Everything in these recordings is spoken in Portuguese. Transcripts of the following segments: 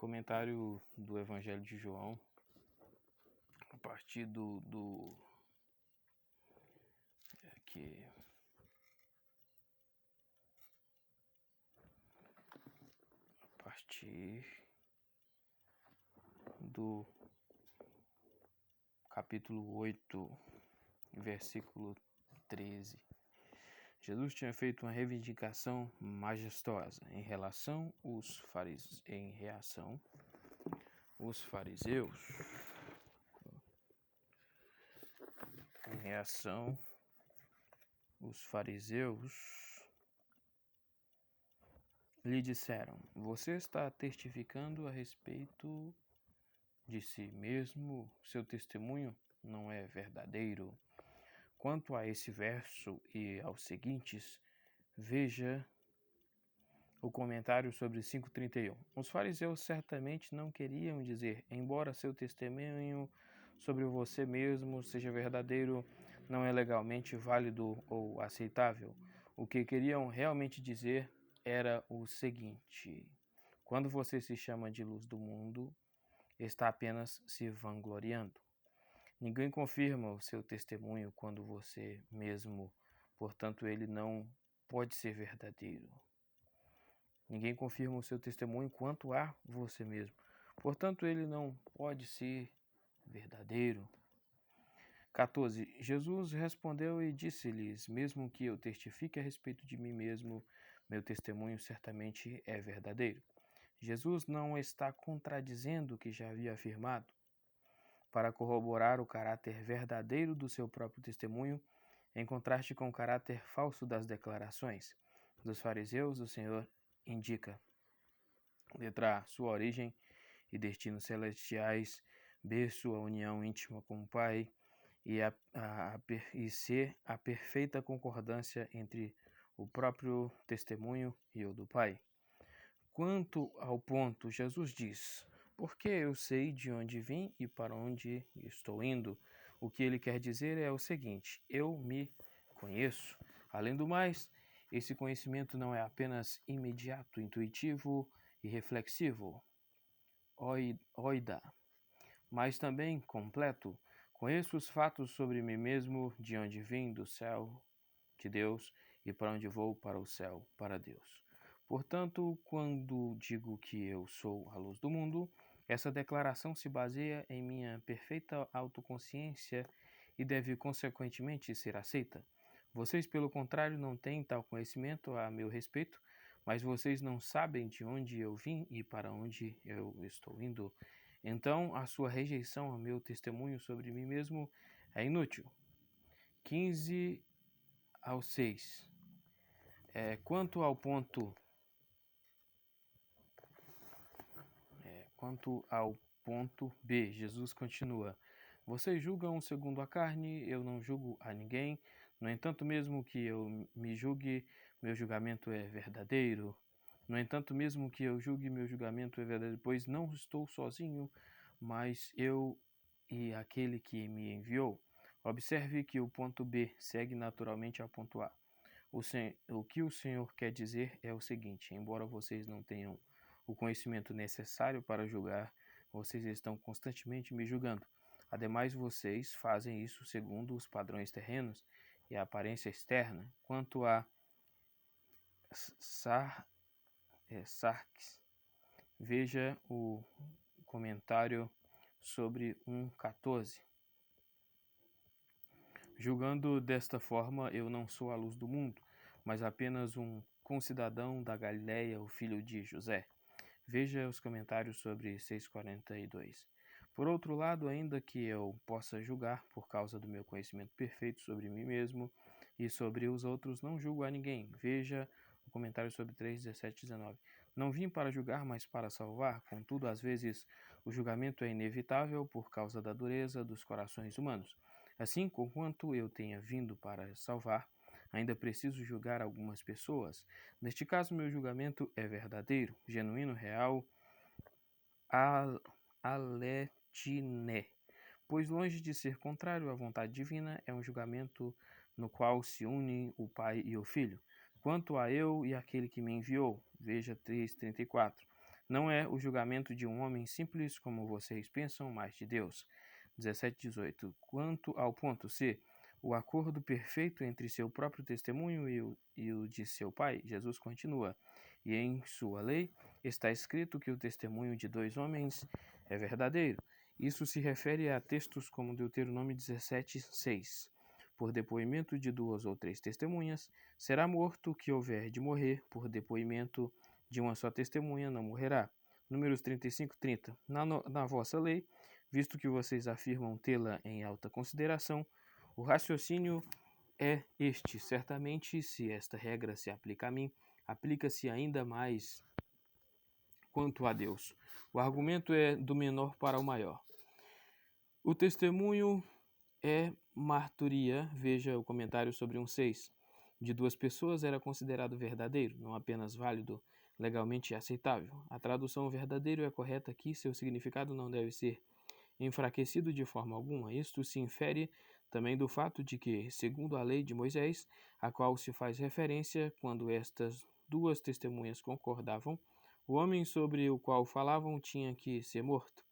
Comentário do Evangelho de João, a partir aqui, a partir do capítulo 8, versículo 13. Jesus tinha feito uma reivindicação majestosa em reação os fariseus lhe disseram: você está testificando a respeito de si mesmo, seu testemunho não é verdadeiro. Quanto a esse verso e aos seguintes, veja o comentário sobre 5:31. Os fariseus certamente não queriam dizer: embora seu testemunho sobre você mesmo seja verdadeiro, não é legalmente válido ou aceitável. O que queriam realmente dizer era o seguinte: quando você se chama de luz do mundo, está apenas se vangloriando. Ninguém confirma o seu testemunho quando você mesmo, portanto, ele não pode ser verdadeiro. Ninguém confirma o seu testemunho quanto a você mesmo, portanto, ele não pode ser verdadeiro. 14. Jesus respondeu e disse-lhes: mesmo que eu testifique a respeito de mim mesmo, meu testemunho certamente é verdadeiro. Jesus não está contradizendo o que já havia afirmado. Para corroborar o caráter verdadeiro do seu próprio testemunho, em contraste com o caráter falso das declarações dos fariseus, o Senhor indica: letra A, sua origem e destinos celestiais, B, sua união íntima com o Pai, e C, a perfeita concordância entre o próprio testemunho e o do Pai. Quanto ao ponto, Jesus diz: porque eu sei de onde vim e para onde estou indo. O que ele quer dizer é o seguinte: eu me conheço. Além do mais, esse conhecimento não é apenas imediato, intuitivo e reflexivo, oida, mas também completo. Conheço os fatos sobre mim mesmo, de onde vim, do céu, de Deus, e para onde vou, para o céu, para Deus. Portanto, quando digo que eu sou a luz do mundo, essa declaração se baseia em minha perfeita autoconsciência e deve, consequentemente, ser aceita. Vocês, pelo contrário, não têm tal conhecimento a meu respeito, mas vocês não sabem de onde eu vim e para onde eu estou indo. Então, a sua rejeição ao meu testemunho sobre mim mesmo é inútil. 15 ao 6. Quanto ao ponto B, Jesus continua: vocês julgam segundo a carne, eu não julgo a ninguém. No entanto, mesmo que eu me julgue, meu julgamento é verdadeiro. No entanto, mesmo que eu julgue, meu julgamento é verdadeiro, pois não estou sozinho, mas eu e aquele que me enviou. Observe que o ponto B segue naturalmente ao ponto A. O que o Senhor quer dizer é o seguinte: embora vocês não tenham o conhecimento necessário para julgar, vocês estão constantemente me julgando. Ademais, vocês fazem isso segundo os padrões terrenos e a aparência externa. Quanto a Sarkis, veja o comentário sobre 1:14. Julgando desta forma, eu não sou a luz do mundo, mas apenas um concidadão da Galiléia, o filho de José. Veja os comentários sobre 6:42. Por outro lado, ainda que eu possa julgar por causa do meu conhecimento perfeito sobre mim mesmo e sobre os outros, não julgo a ninguém. Veja o comentário sobre 3:17 e 19. Não vim para julgar, mas para salvar. Contudo, às vezes, o julgamento é inevitável por causa da dureza dos corações humanos. Assim, conquanto eu tenha vindo para salvar, ainda preciso julgar algumas pessoas. Neste caso, meu julgamento é verdadeiro, genuíno, real, aletine, pois longe de ser contrário à vontade divina, é um julgamento no qual se unem o Pai e o Filho. Quanto a eu e aquele que me enviou, veja 3:34. Não é o julgamento de um homem simples como vocês pensam, mas de Deus. 17:18. Quanto ao ponto C, o acordo perfeito entre seu próprio testemunho e o de seu pai, Jesus continua. E em sua lei está escrito que o testemunho de dois homens é verdadeiro. Isso se refere a textos como Deuteronômio 17:6. Por depoimento de duas ou três testemunhas, será morto o que houver de morrer, por depoimento de uma só testemunha não morrerá. Números 35:30. Na vossa lei, visto que vocês afirmam tê-la em alta consideração, o raciocínio é este. Certamente, se esta regra se aplica a mim, aplica-se ainda mais quanto a Deus. O argumento é do menor para o maior. O testemunho é marturia, veja o comentário sobre 1:6. De duas pessoas era considerado verdadeiro, não apenas válido, legalmente aceitável. A tradução verdadeiro é correta aqui, seu significado não deve ser enfraquecido de forma alguma. Isto se infere também do fato de que, segundo a lei de Moisés, a qual se faz referência quando estas duas testemunhas concordavam, o homem sobre o qual falavam tinha que ser morto.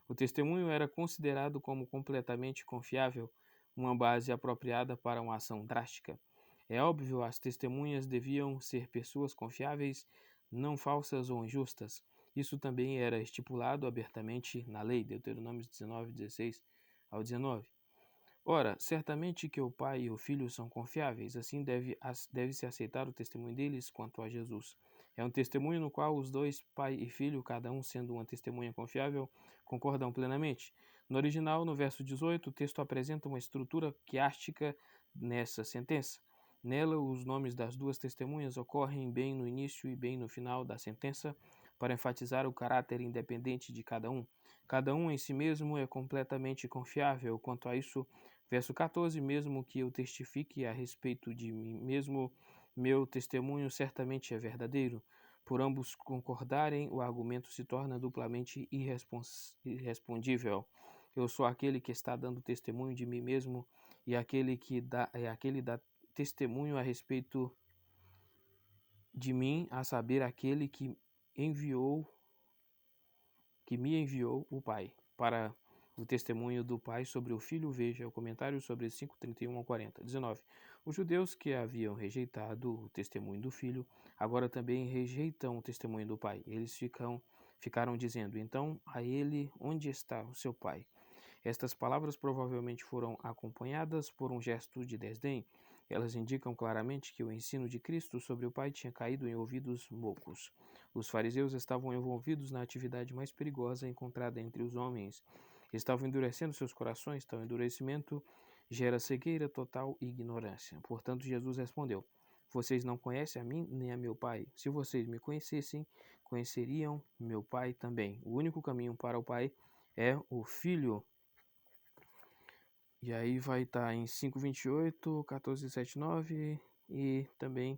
O testemunho era considerado como completamente confiável, uma base apropriada para uma ação drástica. É óbvio, as testemunhas deviam ser pessoas confiáveis, não falsas ou injustas. Isso também era estipulado abertamente na lei, Deuteronômio 19:16-19. Ora, certamente que o pai e o filho são confiáveis, assim deve-se aceitar o testemunho deles quanto a Jesus. É um testemunho no qual os dois, pai e filho, cada um sendo uma testemunha confiável, concordam plenamente. No original, no verso 18, o texto apresenta uma estrutura quiástica nessa sentença. Nela, os nomes das duas testemunhas ocorrem bem no início e bem no final da sentença, para enfatizar o caráter independente de cada um. Cada um em si mesmo é completamente confiável. Quanto a isso, verso 14, mesmo que eu testifique a respeito de mim mesmo, meu testemunho certamente é verdadeiro. Por ambos concordarem, o argumento se torna duplamente irrespondível. Eu sou aquele que está dando testemunho de mim mesmo e aquele dá testemunho a respeito de mim, a saber, aquele que me enviou o Pai. Para o testemunho do Pai sobre o Filho, veja o comentário sobre 5:31-40. 19. Os judeus que haviam rejeitado o testemunho do Filho, agora também rejeitam o testemunho do Pai. Eles ficaram dizendo, então, a ele, onde está o seu Pai? Estas palavras provavelmente foram acompanhadas por um gesto de desdém. Elas indicam claramente que o ensino de Cristo sobre o Pai tinha caído em ouvidos moucos. Os fariseus estavam envolvidos na atividade mais perigosa encontrada entre os homens. Estavam endurecendo seus corações, tal endurecimento gera cegueira total e ignorância. Portanto, Jesus respondeu, vocês não conhecem a mim nem a meu Pai. Se vocês me conhecessem, conheceriam meu Pai também. O único caminho para o Pai é o Filho. E aí vai estar em 5:28, 14:7-9 e também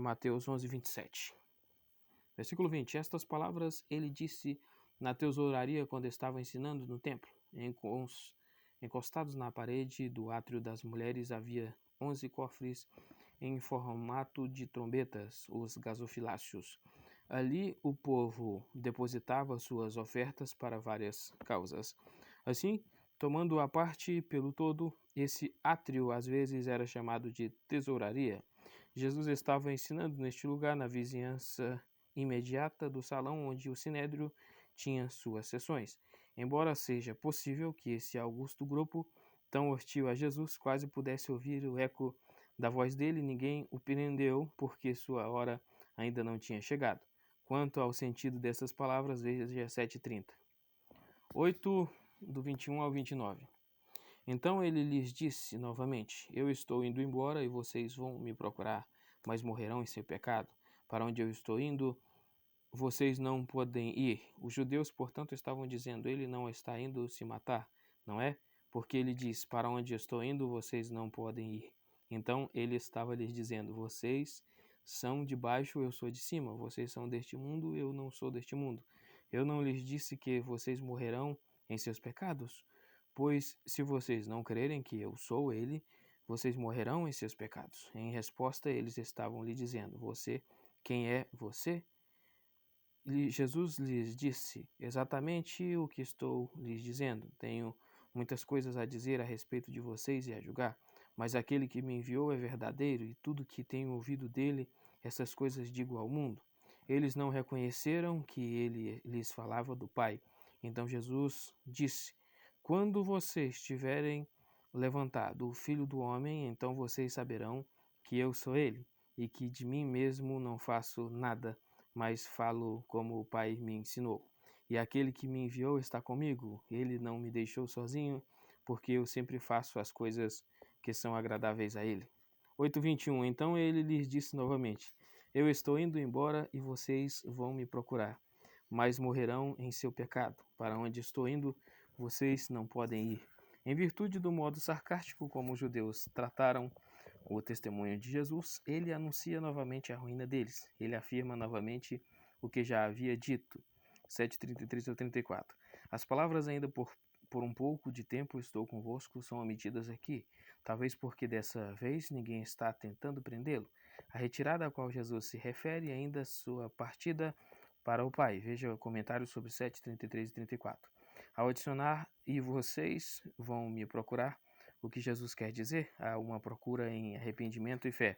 Mateus 11:27. Versículo 20. Estas palavras ele disse na tesouraria quando estava ensinando no templo. Encostados na parede do átrio das mulheres havia 11 cofres em formato de trombetas, os gasofiláceos. Ali o povo depositava suas ofertas para várias causas. Assim, tomando a parte pelo todo, esse átrio às vezes era chamado de tesouraria. Jesus estava ensinando neste lugar, na vizinhança imediata do salão onde o sinédrio tinha suas sessões. Embora seja possível que esse augusto grupo, tão hostil a Jesus, quase pudesse ouvir o eco da voz dele, ninguém o prendeu, porque sua hora ainda não tinha chegado. Quanto ao sentido dessas palavras, veja 7:30. 8, do 21 ao 29. Então ele lhes disse novamente, eu estou indo embora e vocês vão me procurar, mas morrerão em seu pecado. Para onde eu estou indo, vocês não podem ir. Os judeus, portanto, estavam dizendo, ele não está indo se matar, não é? Porque ele diz, para onde eu estou indo, vocês não podem ir. Então ele estava lhes dizendo, vocês são de baixo, eu sou de cima. Vocês são deste mundo, eu não sou deste mundo. Eu não lhes disse que vocês morrerão em seus pecados? Pois se vocês não crerem que eu sou ele, vocês morrerão em seus pecados. Em resposta, eles estavam lhe dizendo, quem é você? Jesus lhes disse exatamente o que estou lhes dizendo. Tenho muitas coisas a dizer a respeito de vocês e a julgar, mas aquele que me enviou é verdadeiro, e tudo que tenho ouvido dele, essas coisas digo ao mundo. Eles não reconheceram que ele lhes falava do Pai. Então Jesus disse: Quando vocês tiverem levantado o Filho do Homem, então vocês saberão que eu sou ele, e que de mim mesmo não faço nada, mas falo como o Pai me ensinou. E aquele que me enviou está comigo. Ele não me deixou sozinho, porque eu sempre faço as coisas que são agradáveis a ele. 8:21. Então ele lhes disse novamente: Eu estou indo embora e vocês vão me procurar, mas morrerão em seu pecado. Para onde estou indo, vocês não podem ir. Em virtude do modo sarcástico como os judeus trataram o testemunho de Jesus, ele anuncia novamente a ruína deles. Ele afirma novamente o que já havia dito. 7:33 ao 34. As palavras ainda por um pouco de tempo estou convosco são omitidas aqui, talvez porque dessa vez ninguém está tentando prendê-lo. A retirada a qual Jesus se refere ainda sua partida para o Pai. Veja o comentário sobre 7:33 e 34. Ao adicionar, e vocês vão me procurar, o que Jesus quer dizer? Há uma procura em arrependimento e fé.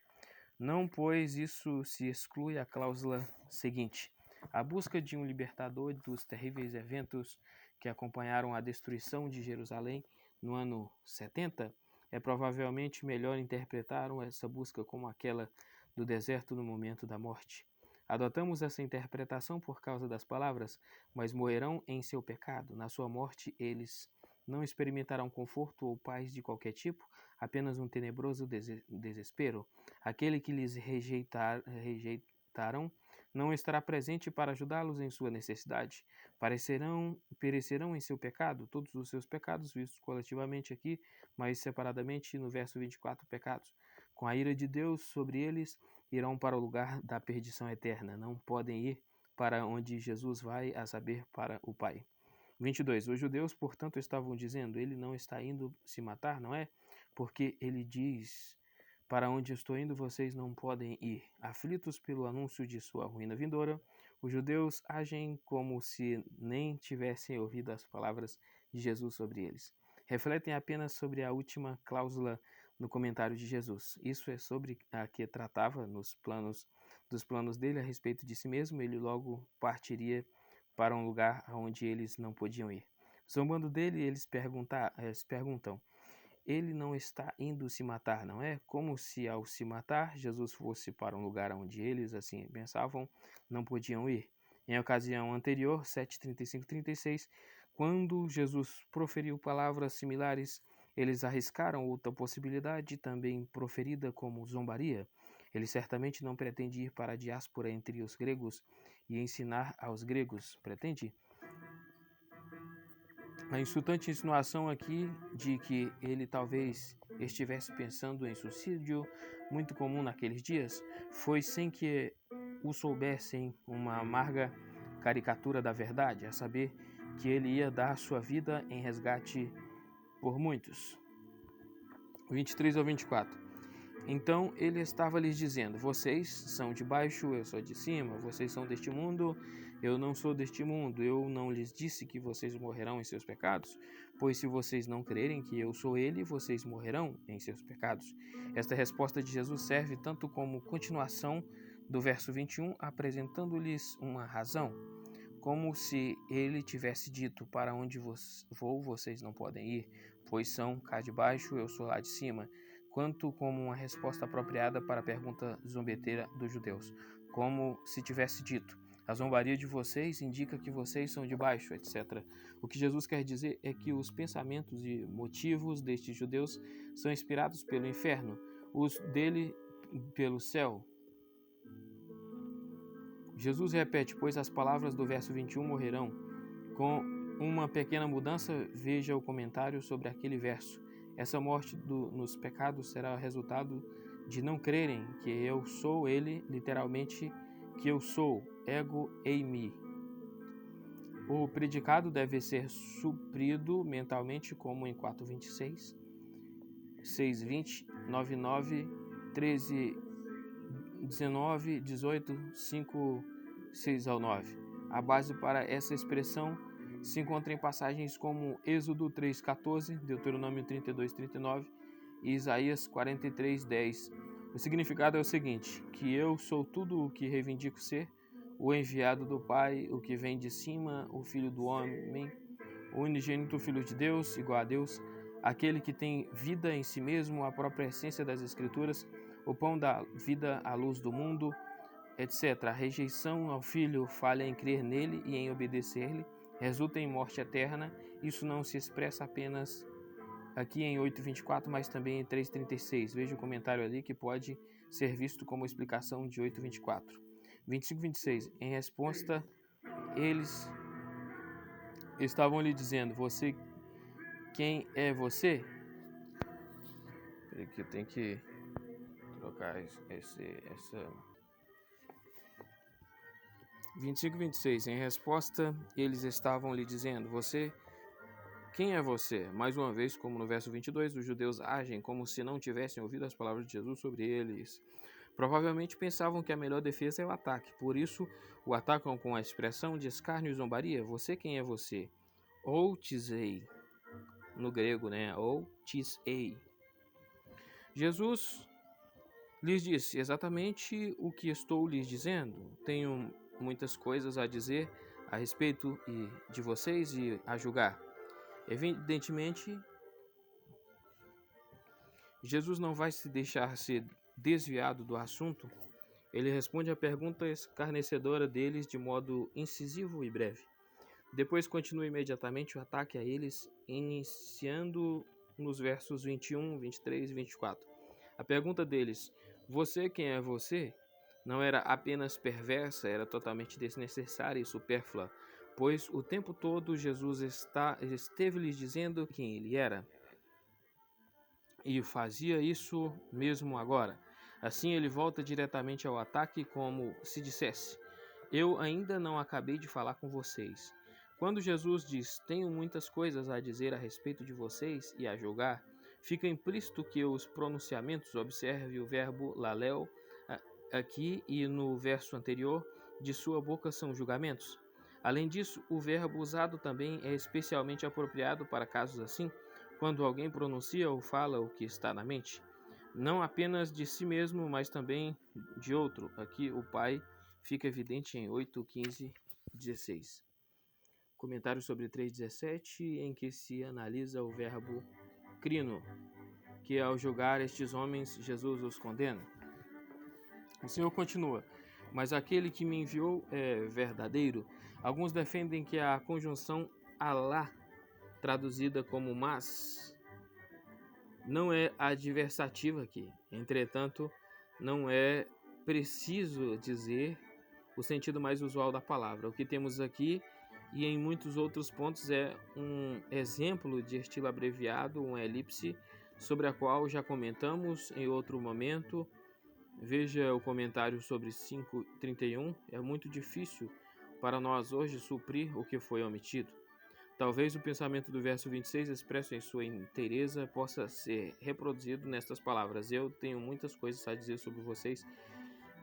Não, pois isso se exclui a cláusula seguinte: a busca de um libertador dos terríveis eventos que acompanharam a destruição de Jerusalém no ano 70. É provavelmente melhor interpretar essa busca como aquela do deserto no momento da morte. Adotamos essa interpretação por causa das palavras, mas morrerão em seu pecado. Na sua morte, eles não experimentarão conforto ou paz de qualquer tipo, apenas um tenebroso desespero. Aquele que lhes rejeitaram não estará presente para ajudá-los em sua necessidade. Perecerão em seu pecado, todos os seus pecados, vistos coletivamente aqui, mas separadamente no verso 24, pecados. Com a ira de Deus sobre eles, irão para o lugar da perdição eterna. Não podem ir para onde Jesus vai, a saber, para o Pai. 22. Os judeus, portanto, estavam dizendo: ele não está indo se matar, não é? Porque ele diz: para onde estou indo, vocês não podem ir. Aflitos pelo anúncio de sua ruína vindoura, os judeus agem como se nem tivessem ouvido as palavras de Jesus sobre eles. Refletem apenas sobre a última cláusula no comentário de Jesus. Isso é sobre a que tratava dos planos dele a respeito de si mesmo. Ele logo partiria para um lugar onde eles não podiam ir. Zombando dele, eles perguntam: ele não está indo se matar, não é? Como se ao se matar, Jesus fosse para um lugar onde eles, assim pensavam, não podiam ir. Em ocasião anterior, 7:35-36, quando Jesus proferiu palavras similares, eles arriscaram outra possibilidade, também proferida como zombaria. Ele certamente não pretende ir para a diáspora entre os gregos e ensinar aos gregos. Pretende? A insultante insinuação aqui de que ele talvez estivesse pensando em suicídio, muito comum naqueles dias, foi sem que o soubessem uma amarga caricatura da verdade, a saber que ele ia dar sua vida em resgate por muitos. 23 ao 24. Então ele estava lhes dizendo: vocês são de baixo, eu sou de cima, vocês são deste mundo, eu não sou deste mundo. Eu não lhes disse que vocês morrerão em seus pecados? Pois se vocês não crerem que eu sou ele, vocês morrerão em seus pecados. Esta resposta de Jesus serve tanto como continuação do verso 21, apresentando-lhes uma razão, como se ele tivesse dito: para onde vou, vocês não podem ir, pois são cá de baixo, eu sou lá de cima, quanto como uma resposta apropriada para a pergunta zombeteira dos judeus, como se tivesse dito: a zombaria de vocês indica que vocês são de baixo, etc. O que Jesus quer dizer é que os pensamentos e motivos destes judeus são inspirados pelo inferno, os dele pelo céu. Jesus repete: pois as palavras do verso 21 morrerão. Com uma pequena mudança, veja o comentário sobre aquele verso. Essa morte nos pecados será resultado de não crerem que eu sou ele, literalmente, que eu sou, ego eimi. O predicado deve ser suprido mentalmente, como em 4:26, 6:20, 9:9, 13, 19, 18, 5, 6 ao 9. A base para essa expressão se encontra em passagens como Êxodo 3,14, Deuteronômio 32,39 e Isaías 43,10. O significado é o seguinte: que eu sou tudo o que reivindico ser, o enviado do Pai, o que vem de cima, o Filho do Homem, o unigênito Filho de Deus, igual a Deus, aquele que tem vida em si mesmo, a própria essência das Escrituras, o pão da vida, a luz do mundo, etc. A rejeição ao Filho, falha em crer nele e em obedecer-lhe, resulta em morte eterna. Isso não se expressa apenas aqui em 8,24, mas também em 3,36. Veja o comentário ali que pode ser visto como explicação de 8,24. 25,26. Em resposta, eles estavam lhe dizendo: Você, quem é você? Peraí que eu tenho que trocar essa... 25,26. Em resposta, eles estavam lhe dizendo: Você, quem é você? Mais uma vez, como no verso 22, os judeus agem como se não tivessem ouvido as palavras de Jesus sobre eles. Provavelmente pensavam que a melhor defesa é o ataque, por isso o atacam com a expressão de escárnio e zombaria: Você, quem é você? Ou tisei, no grego, né? Ou tisei. Jesus lhes disse exatamente o que estou lhes dizendo. Tenho muitas coisas a dizer a respeito de vocês e a julgar. Evidentemente, Jesus não vai se deixar ser desviado do assunto. Ele responde à pergunta escarnecedora deles de modo incisivo e breve. Depois continua imediatamente o ataque a eles, iniciando nos versos 21, 23 e 24. A pergunta deles: Você, quem é você? Não era apenas perversa, era totalmente desnecessária e supérflua, pois o tempo todo Jesus esteve lhes dizendo quem ele era. E fazia isso mesmo agora. Assim ele volta diretamente ao ataque como se dissesse: Eu ainda não acabei de falar com vocês. Quando Jesus diz: Tenho muitas coisas a dizer a respeito de vocês e a julgar, fica implícito que os pronunciamentos, observe o verbo lalel aqui e no verso anterior, de sua boca são julgamentos. Além disso, o verbo usado também é especialmente apropriado para casos assim, quando alguém pronuncia ou fala o que está na mente, não apenas de si mesmo, mas também de outro. Aqui o Pai fica evidente em 8, 15, 16. Comentário sobre 3,17, em que se analisa o verbo crino, que ao julgar estes homens, Jesus os condena. O Senhor continua: Mas aquele que me enviou é verdadeiro. Alguns defendem que a conjunção alá, traduzida como mas, não é adversativa aqui. Entretanto, não é preciso dizer o sentido mais usual da palavra. O que temos aqui e em muitos outros pontos é um exemplo de estilo abreviado, uma elipse, sobre a qual já comentamos em outro momento. Veja o comentário sobre 5,31. É muito difícil para nós hoje suprir o que foi omitido. Talvez o pensamento do verso 26, expresso em sua inteireza, possa ser reproduzido nestas palavras: Eu tenho muitas coisas a dizer sobre vocês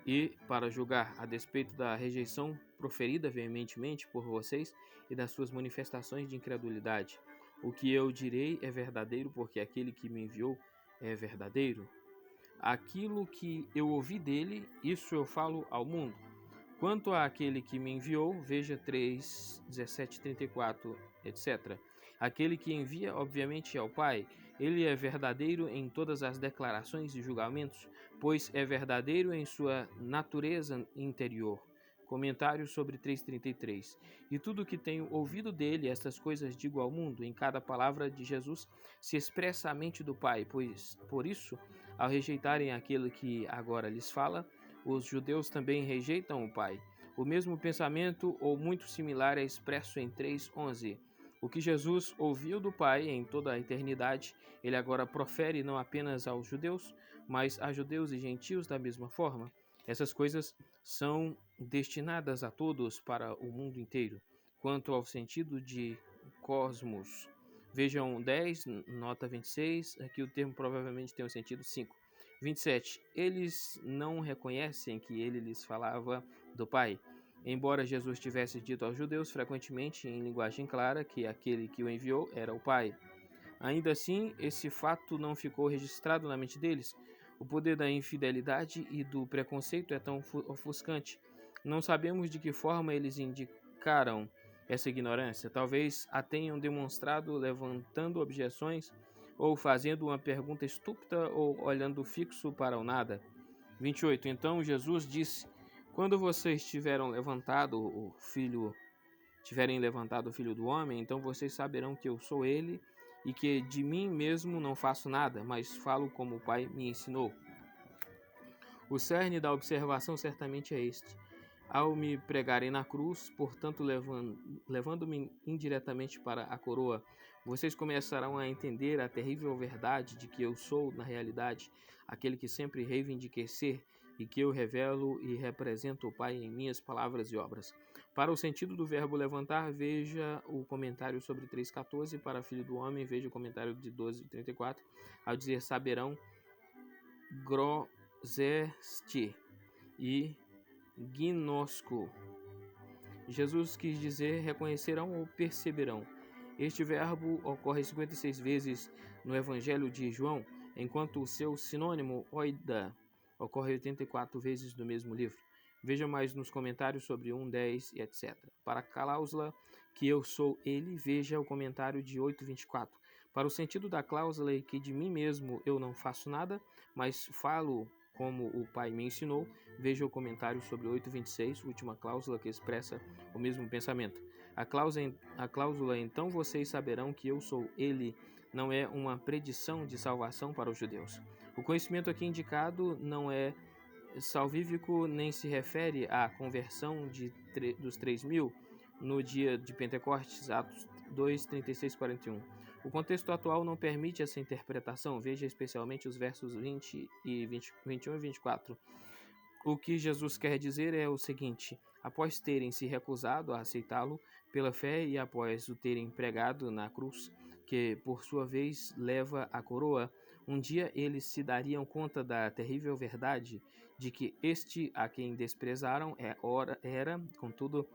e para julgar, a despeito da rejeição proferida veementemente por vocês e das suas manifestações de incredulidade. O que eu direi é verdadeiro, porque aquele que me enviou é verdadeiro. Aquilo que eu ouvi dele, isso eu falo ao mundo. Quanto àquele que me enviou, veja 3, 17, 34, etc. Aquele que envia, obviamente, é o Pai. Ele é verdadeiro em todas as declarações e julgamentos, pois é verdadeiro em sua natureza interior. Comentário sobre 3,33. E tudo o que tenho ouvido dele, estas coisas digo ao mundo. Em cada palavra de Jesus se expressa a mente do Pai, pois, por isso, ao rejeitarem aquele que agora lhes fala, os judeus também rejeitam o Pai. O mesmo pensamento, ou muito similar, é expresso em 3,11. O que Jesus ouviu do Pai em toda a eternidade, ele agora profere não apenas aos judeus, mas a judeus e gentios da mesma forma. Essas coisas são destinadas a todos para o mundo inteiro. Quanto ao sentido de cosmos, vejam 10, nota 26, aqui o termo provavelmente tem o sentido 5. 27. Eles não reconhecem que ele lhes falava do Pai. Embora Jesus tivesse dito aos judeus frequentemente em linguagem clara que aquele que o enviou era o Pai, ainda assim esse fato não ficou registrado na mente deles. O poder da infidelidade e do preconceito é tão ofuscante. Não sabemos de que forma eles indicaram essa ignorância. Talvez a tenham demonstrado levantando objeções, ou fazendo uma pergunta estúpida, ou olhando fixo para o nada. 28. Então Jesus disse: Quando vocês tiverem levantado o filho do homem, então vocês saberão que eu sou ele e que de mim mesmo não faço nada, mas falo como o Pai me ensinou. O cerne da observação certamente é este. Ao me pregarem na cruz, portanto levando-me indiretamente para a coroa, vocês começarão a entender a terrível verdade de que eu sou, na realidade, aquele que sempre reivindiquei ser e que eu revelo e represento o Pai em minhas palavras e obras. Para o sentido do verbo levantar, veja o comentário sobre 3,14. Para filho do homem, veja o comentário de 12,34. Ao dizer saberão, groseste e gnosco. Jesus quis dizer reconhecerão ou perceberão. Este verbo ocorre 56 vezes no Evangelho de João, enquanto o seu sinônimo oida ocorre 84 vezes no mesmo livro. Veja mais nos comentários sobre 1, 10 e etc. Para a cláusula que eu sou ele, veja o comentário de 8,24. Para o sentido da cláusula e que de mim mesmo eu não faço nada, mas falo como o Pai me ensinou, veja o comentário sobre 8,26, última cláusula que expressa o mesmo pensamento. A cláusula então vocês saberão que eu sou ele, não é uma predição de salvação para os judeus. O conhecimento aqui indicado não é salvífico, nem se refere à conversão dos 3.000 no dia de Pentecostes, Atos 2, 36, 41. O contexto atual não permite essa interpretação, veja especialmente os versos 20 e 21 e 24. O que Jesus quer dizer é o seguinte: após terem se recusado a aceitá-lo pela fé e após o terem pregado na cruz, que por sua vez leva a coroa, um dia eles se dariam conta da terrível verdade de que este a quem desprezaram era, contudo,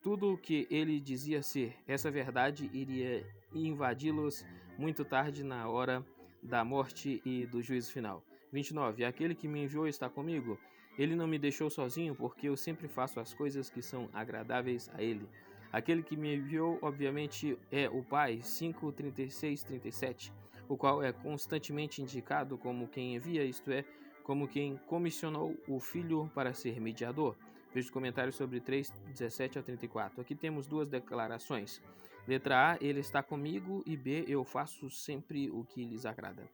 tudo o que ele dizia ser. Essa verdade iria invadi-los muito tarde na hora da morte e do juízo final. 29. Aquele que me enviou está comigo. Ele não me deixou sozinho, porque eu sempre faço as coisas que são agradáveis a ele. Aquele que me enviou, obviamente, é o Pai. 5, 36, 37. O qual é constantemente indicado como quem envia, isto é, como quem comissionou o Filho para ser mediador. Veja os comentários sobre 3, 17 a 34. Aqui temos duas declarações. Letra A, ele está comigo, e B, eu faço sempre o que lhes agrada.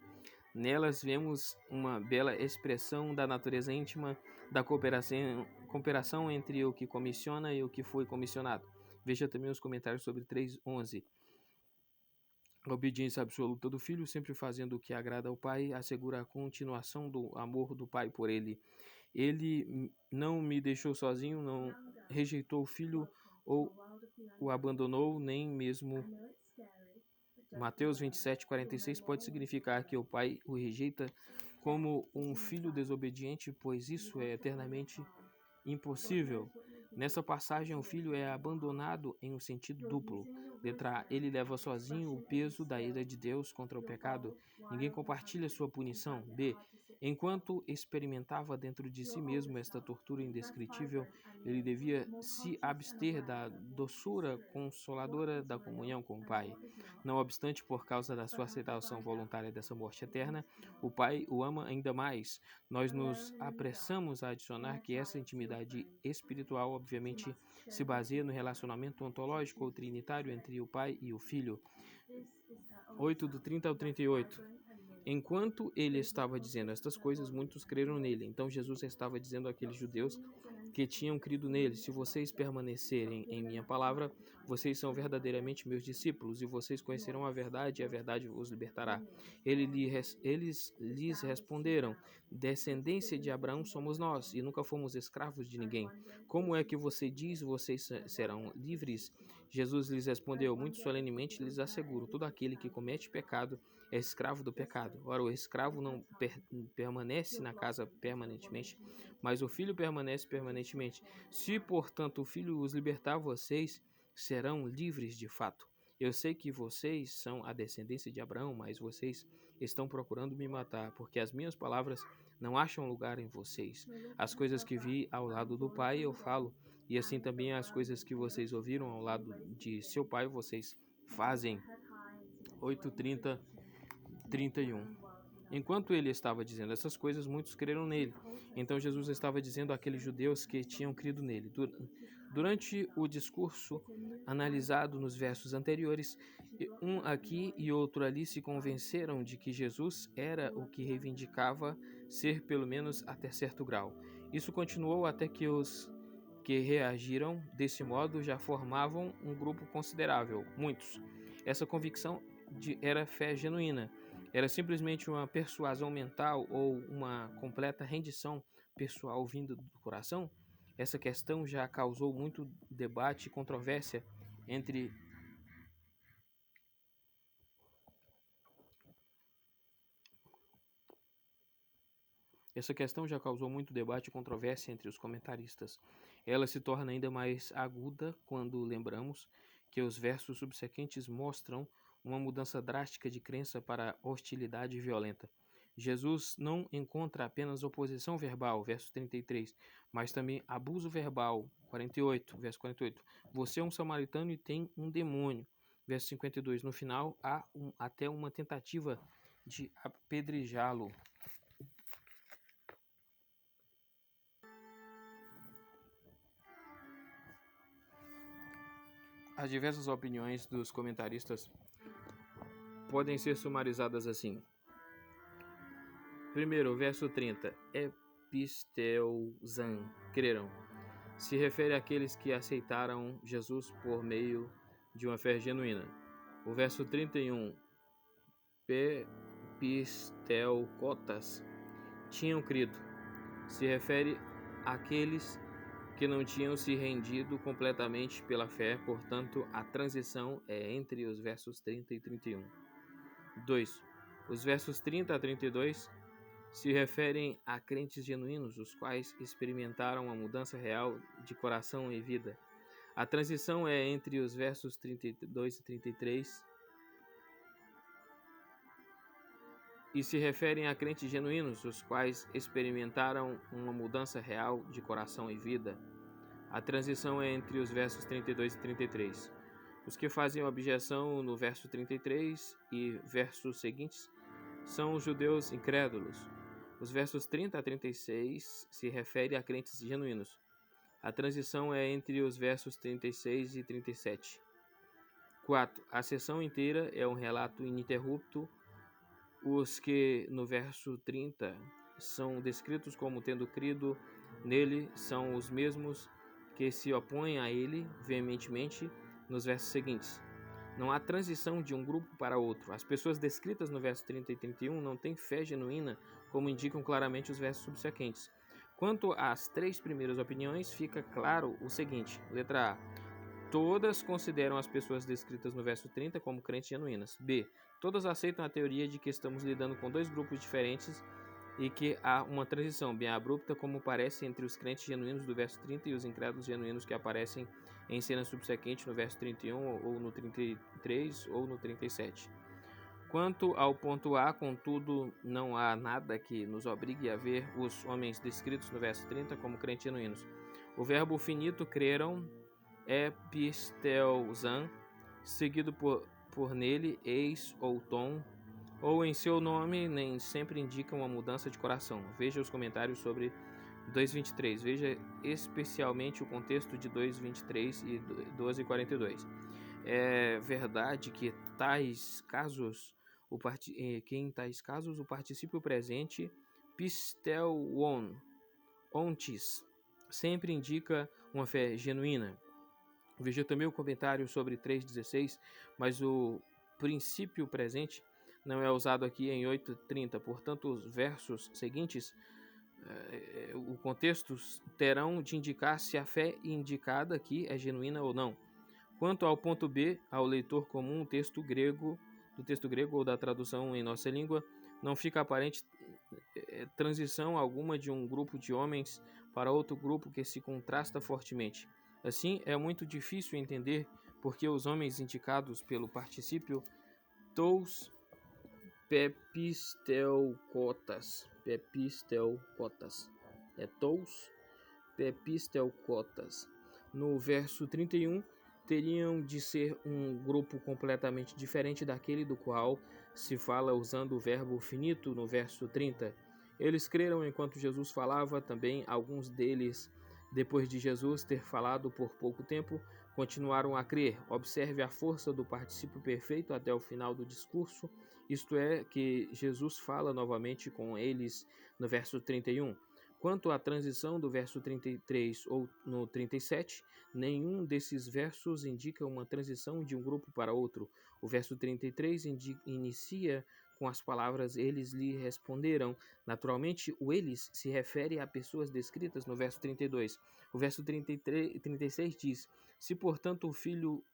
Nelas vemos uma bela expressão da natureza íntima da cooperação entre o que comissiona e o que foi comissionado. Veja também os comentários sobre 3:11. A obediência absoluta do Filho, sempre fazendo o que agrada ao Pai, assegura a continuação do amor do Pai por ele. Ele não me deixou sozinho, não rejeitou o Filho ou o abandonou, nem mesmo. Mateus 27, 46 pode significar que o Pai o rejeita como um filho desobediente, pois isso é eternamente impossível. Nessa passagem, o filho é abandonado em um sentido duplo. Letra A, ele leva sozinho o peso da ira de Deus contra o pecado. Ninguém compartilha sua punição. B, enquanto experimentava dentro de si mesmo esta tortura indescritível, ele devia se abster da doçura consoladora da comunhão com o Pai. Não obstante, por causa da sua aceitação voluntária dessa morte eterna, o Pai o ama ainda mais. Nós nos apressamos a adicionar que essa intimidade espiritual, obviamente, se baseia no relacionamento ontológico ou trinitário entre o Pai e o Filho. 8, do 30 ao 38. Enquanto ele estava dizendo estas coisas, muitos creram nele. Então Jesus estava dizendo àqueles judeus que tinham crido nele: se vocês permanecerem em minha palavra, vocês são verdadeiramente meus discípulos, e vocês conhecerão a verdade, e a verdade vos libertará. Eles lhes responderam: descendência de Abraão somos nós, e nunca fomos escravos de ninguém. Como é que você diz, vocês serão livres? Jesus lhes respondeu: muito solenemente lhes asseguro, todo aquele que comete pecado é escravo do pecado. Ora, o escravo não permanece na casa permanentemente, mas o filho permanece permanentemente. Se, portanto, o filho os libertar, vocês serão livres de fato. Eu sei que vocês são a descendência de Abraão, mas vocês estão procurando me matar, porque as minhas palavras não acham lugar em vocês. As coisas que vi ao lado do Pai eu falo, e assim também as coisas que vocês ouviram ao lado de seu pai vocês fazem. 8:30, 31. Enquanto ele estava dizendo essas coisas, muitos creram nele. Então Jesus estava dizendo àqueles judeus que tinham crido nele. Durante o discurso analisado nos versos anteriores, um aqui e outro ali se convenceram de que Jesus era o que reivindicava ser pelo menos até certo grau. Isso continuou até que os que reagiram desse modo já formavam um grupo considerável, muitos. Essa convicção era fé genuína. Era simplesmente uma persuasão mental ou uma completa rendição pessoal vinda do coração? Essa questão já causou muito debate e controvérsia entre os comentaristas. Ela se torna ainda mais aguda quando lembramos que os versos subsequentes mostram uma mudança drástica de crença para hostilidade violenta. Jesus não encontra apenas oposição verbal, verso 33, mas também abuso verbal, 48, verso 48. Você é um samaritano e tem um demônio, verso 52. No final, há até uma tentativa de apedrejá-lo. As diversas opiniões dos comentaristas podem ser sumarizadas assim. Primeiro, verso 30. Episteuzan, creram. Se refere àqueles que aceitaram Jesus por meio de uma fé genuína. O verso 31. Pepisteukotas, tinham crido. Se refere àqueles que não tinham se rendido completamente pela fé, portanto, a transição é entre os versos 30 e 31. 2. Os versos 30 a 32 se referem a crentes genuínos, os quais experimentaram a mudança real de coração e vida. A transição é entre os versos 32 e 33 e se referem a crentes genuínos, os quais experimentaram uma mudança real de coração e vida. A transição é entre os versos 32 e 33. Os que fazem objeção no verso 33 e versos seguintes são os judeus incrédulos. Os versos 30 a 36 se referem a crentes genuínos. A transição é entre os versos 36 e 37. 4. A sessão inteira é um relato ininterrupto. Os que, no verso 30, são descritos como tendo crido nele são os mesmos que se opõem a ele veementemente nos versos seguintes. Não há transição de um grupo para outro. As pessoas descritas no verso 30 e 31 não têm fé genuína, como indicam claramente os versos subsequentes. Quanto às três primeiras opiniões, fica claro o seguinte. Letra A. Todas consideram as pessoas descritas no verso 30 como crentes genuínas. B. Todas aceitam a teoria de que estamos lidando com dois grupos diferentes e que há uma transição bem abrupta, como parece, entre os crentes genuínos do verso 30 e os incrédulos genuínos que aparecem em cena subsequente no verso 31, ou no 33, ou no 37. Quanto ao ponto A, contudo, não há nada que nos obrigue a ver os homens descritos no verso 30 como crentes genuínos. O verbo finito creram, episteuzan, seguido por nele, eis ou tom, ou em seu nome, nem sempre indica uma mudança de coração. Veja os comentários sobre 2:23. Veja especialmente o contexto de 2:23 e 12:42. É verdade que em tais casos o particípio presente pisteuon, ontis, sempre indica uma fé genuína. Veja também o comentário sobre 3:16, mas o princípio presente não é usado aqui em 8:30. Portanto, os versos seguintes, o contexto, terão de indicar se a fé indicada aqui é genuína ou não. Quanto ao ponto B, ao leitor comum, do texto grego ou da tradução em nossa língua, não fica aparente transição alguma de um grupo de homens para outro grupo que se contrasta fortemente. Assim, é muito difícil entender por que os homens indicados pelo particípio tous pepistelkotas, tous pepistelkotas, no verso 31, teriam de ser um grupo completamente diferente daquele do qual se fala usando o verbo finito no verso 30. Eles creram enquanto Jesus falava, também alguns deles, depois de Jesus ter falado por pouco tempo, continuaram a crer. Observe a força do particípio perfeito até o final do discurso, isto é, que Jesus fala novamente com eles no verso 31. Quanto à transição do verso 33 ou no 37, nenhum desses versos indica uma transição de um grupo para outro. O verso 33 inicia com as palavras eles lhe responderam. Naturalmente, o eles se refere a pessoas descritas no verso 32. O verso 36 diz: se portanto o filho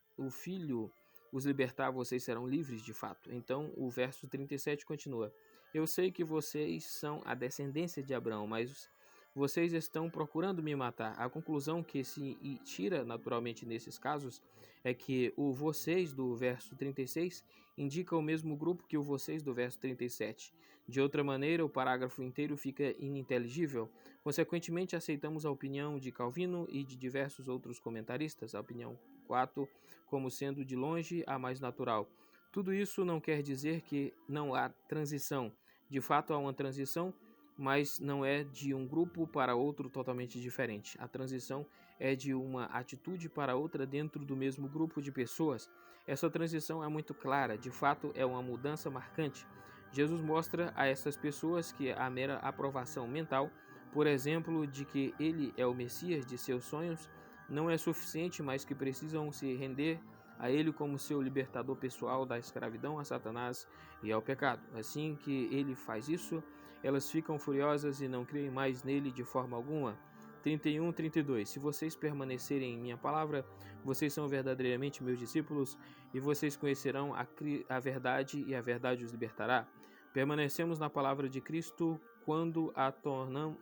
os libertar, vocês serão livres de fato. Então o verso 37 continua: eu sei que vocês são a descendência de Abraão, mas vocês estão procurando me matar. A conclusão que se tira naturalmente nesses casos é que o vocês do verso 36 indica o mesmo grupo que o vocês do verso 37. De outra maneira, o parágrafo inteiro fica ininteligível. Consequentemente, aceitamos a opinião de Calvino e de diversos outros comentaristas, a opinião 4, como sendo de longe a mais natural. Tudo isso não quer dizer que não há transição. De fato, há uma transição, mas não é de um grupo para outro totalmente diferente. A transição é de uma atitude para outra dentro do mesmo grupo de pessoas. Essa transição é muito clara, de fato é uma mudança marcante. Jesus mostra a essas pessoas que a mera aprovação mental, por exemplo, de que ele é o Messias de seus sonhos, não é suficiente, mas que precisam se render a ele como seu libertador pessoal da escravidão a Satanás e ao pecado. Assim que ele faz isso, elas ficam furiosas e não creem mais nele de forma alguma. 31, 32. Se vocês permanecerem em minha palavra, vocês são verdadeiramente meus discípulos e vocês conhecerão a verdade e a verdade os libertará. Permanecemos na palavra de Cristo quando a tornamos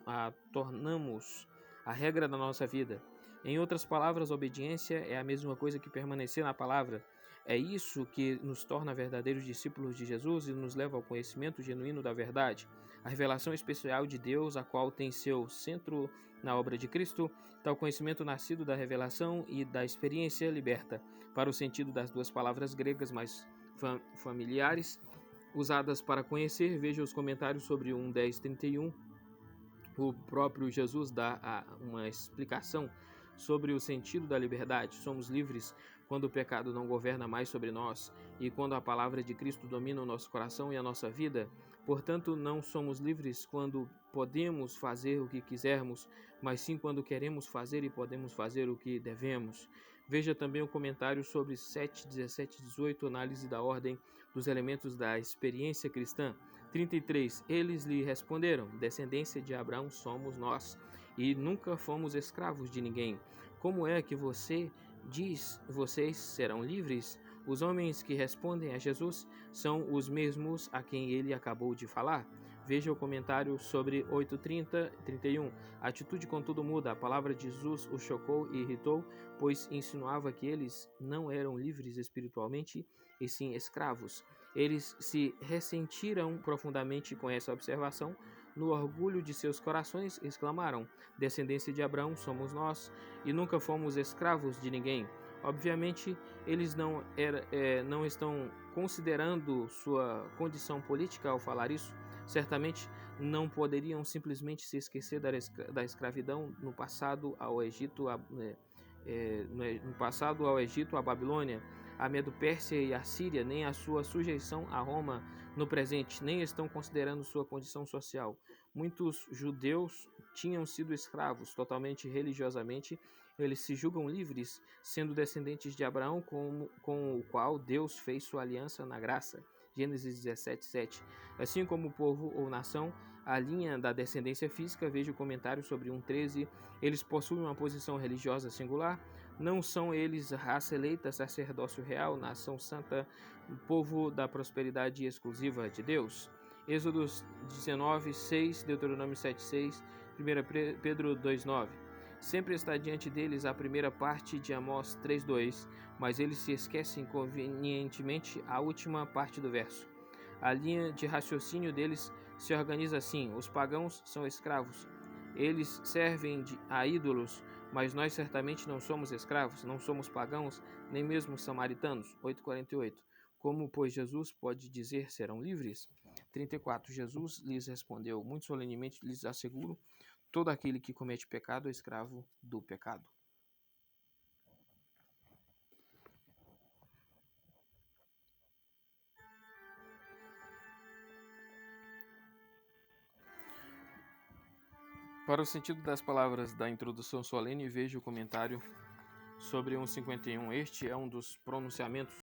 a regra da nossa vida. Em outras palavras, a obediência é a mesma coisa que permanecer na palavra. É isso que nos torna verdadeiros discípulos de Jesus e nos leva ao conhecimento genuíno da verdade. A revelação especial de Deus, a qual tem seu centro na obra de Cristo, tal conhecimento nascido da revelação e da experiência liberta. Para o sentido das duas palavras gregas mais familiares, usadas para conhecer, veja os comentários sobre 1:10:31. O próprio Jesus dá uma explicação sobre o sentido da liberdade. Somos livres quando o pecado não governa mais sobre nós e quando a palavra de Cristo domina o nosso coração e a nossa vida. Portanto, não somos livres quando podemos fazer o que quisermos, mas sim quando queremos fazer e podemos fazer o que devemos. Veja também o comentário sobre 7, 17 e 18, análise da ordem dos elementos da experiência cristã. 33. Eles lhe responderam: descendência de Abraão somos nós, e nunca fomos escravos de ninguém. Como é que você diz, vocês serão livres? Os homens que respondem a Jesus são os mesmos a quem ele acabou de falar. Veja o comentário sobre 8:30, 31. A atitude contudo muda. A palavra de Jesus os chocou e irritou, pois insinuava que eles não eram livres espiritualmente, e sim escravos. Eles se ressentiram profundamente com essa observação. No orgulho de seus corações, exclamaram: descendência de Abraão somos nós, e nunca fomos escravos de ninguém. Obviamente, eles não estão considerando sua condição política ao falar isso. Certamente não poderiam simplesmente se esquecer da escravidão no passado ao Egito, à Babilônia, a Medo-Pérsia e a Síria, nem a sua sujeição a Roma no presente, nem estão considerando sua condição social. Muitos judeus tinham sido escravos totalmente religiosamente. Eles se julgam livres, sendo descendentes de Abraão, com o qual Deus fez sua aliança na graça. Gênesis 17:7. Assim como o povo ou nação, a linha da descendência física, veja o comentário sobre 1:13. Eles possuem uma posição religiosa singular, Não são eles raça eleita, sacerdócio real, nação santa, povo da prosperidade exclusiva de Deus? Êxodo 19, 6, Deuteronômio 7, 6, 1 Pedro 2, 9. Sempre está diante deles a primeira parte de Amós 3, 2, mas eles se esquecem convenientemente a última parte do verso. A linha de raciocínio deles se organiza assim: os pagãos são escravos. Eles servem a ídolos, mas nós certamente não somos escravos, não somos pagãos, nem mesmo samaritanos. 8:48. Como, pois, Jesus pode dizer serão livres? 34. Jesus lhes respondeu: muito solenemente lhes asseguro, todo aquele que comete pecado é escravo do pecado. Para o sentido das palavras da introdução solene, veja o comentário sobre 1:51. Este é um dos pronunciamentos